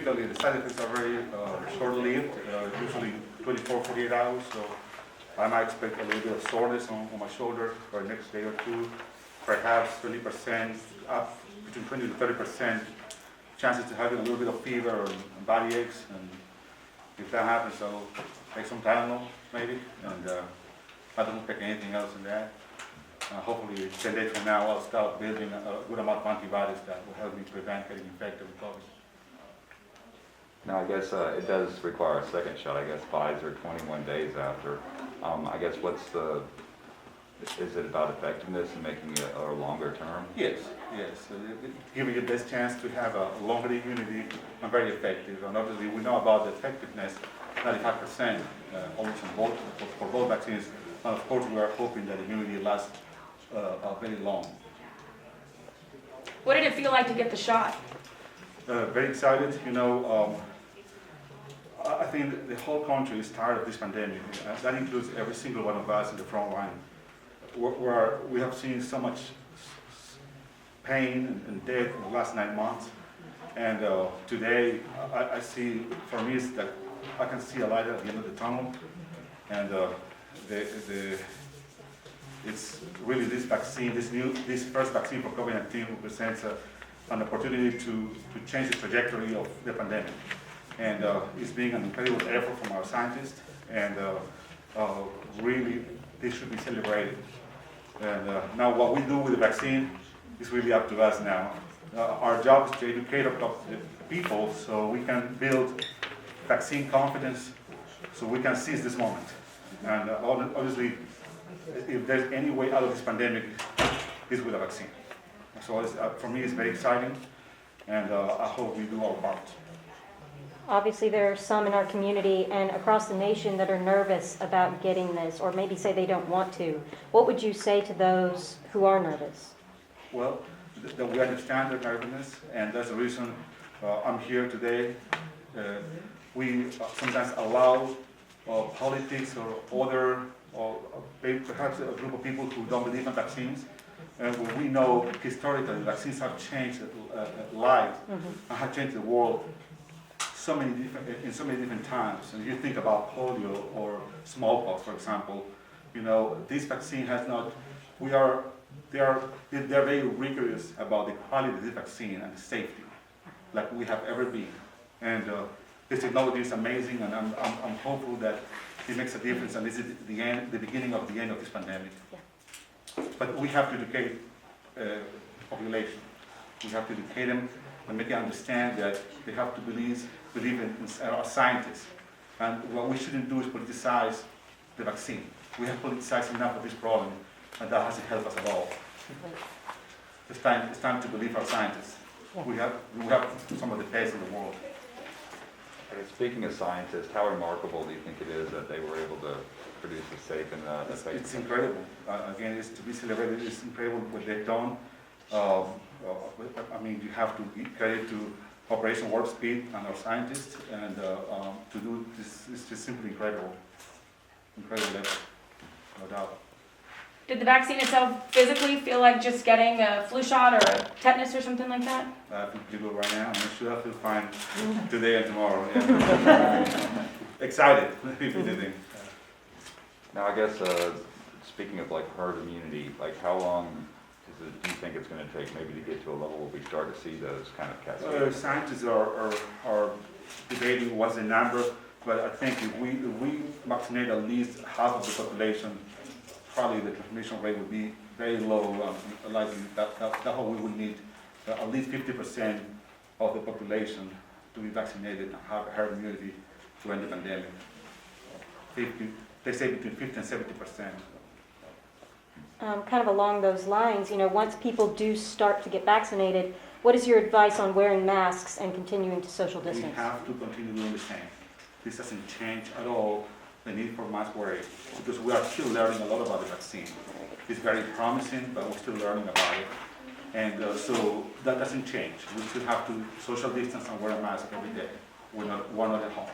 Typically, the side effects are very short-lived, usually 24, 48 hours, so I might expect a little bit of soreness on my shoulder for the next day or two, perhaps 20%, up between 20 to 30% chances to having a little bit of fever and body aches, and if that happens, I'll take some Tylenol maybe, and I don't expect anything else than that. Hopefully 10 days from now I'll start building a good amount of antibodies that will help me prevent getting infected with COVID. Now, I guess it does require a second shot. I guess Pfizer 21 days after. I guess is it about effectiveness and making it a longer term? Yes. Giving you the best chance to have a longer immunity and very effective. And obviously we know about the effectiveness, 95% almost for both vaccines. And of course we are hoping that immunity lasts very long. What did it feel like to get the shot? Very excited. I think the whole country is tired of this pandemic. That includes every single one of us in the front line. Where we have seen so much pain and death in the last 9 months. And today, I see, for me, is that I can see a light at the end of the tunnel. And it's really this vaccine, this first vaccine for COVID-19 represents an opportunity to change the trajectory of the pandemic. And it's being an incredible effort from our scientists, and really this should be celebrated. And now what we do with the vaccine is really up to us now. Our job is to educate the people so we can build vaccine confidence, so we can seize this moment. And obviously, if there's any way out of this pandemic, it's with a vaccine. So for me, it's very exciting, and I hope we do our part. Obviously, there are some in our community and across the nation that are nervous about getting this, or maybe say they don't want to. What would you say to those who are nervous? Well, we understand their nervousness, and that's the reason I'm here today. We sometimes allow politics or other, or perhaps a group of people who don't believe in vaccines. And we know historically vaccines have changed lives and have changed the world in so many different times. And you think about polio or smallpox, for example. This vaccine has not. They're very rigorous about the quality of the vaccine and the safety, like we have ever been. And this technology is amazing, and I'm hopeful that it makes a difference. And this is the beginning of the end of this pandemic. Yeah. But we have to educate the population. We have to educate them and make them understand that they have to believe in our scientists. And what we shouldn't do is politicize the vaccine. We have politicized enough of this problem, and that hasn't helped us at all. It's time to believe our scientists. Yeah. We have some of the best in the world. Speaking of scientists, how remarkable do you think it is that they were able to produce a safe and effective? It's incredible. Again, it's to be celebrated. It's incredible what they've done. You have to give credit to Operation Warp Speed and our scientists, and to do this is just simply incredible. Incredible effort, no doubt. Did the vaccine itself physically feel like just getting a flu shot or a tetanus or something like that? I feel pretty good right now. I'm sure I feel fine today and tomorrow. Yeah. Excited, if anything. Now, I guess speaking of herd immunity, how long do you think it's going to take maybe to get to a level where we start to see those kind of cascades? Scientists are debating what's the number, but I think if we vaccinate at least half of the population, probably the transmission rate would be very low. Likely that's how we would need at least 50% of the population to be vaccinated and have herd immunity to end the pandemic. They say between 50 and 70%. Kind of along those lines, once people do start to get vaccinated, what is your advice on wearing masks and continuing to social distance? We have to continue doing the same. This doesn't change at all the need for mask wearing, because we are still learning a lot about the vaccine. It's very promising, but we're still learning about it. And so that doesn't change. We still have to social distance and wear a mask every day. We're not at home.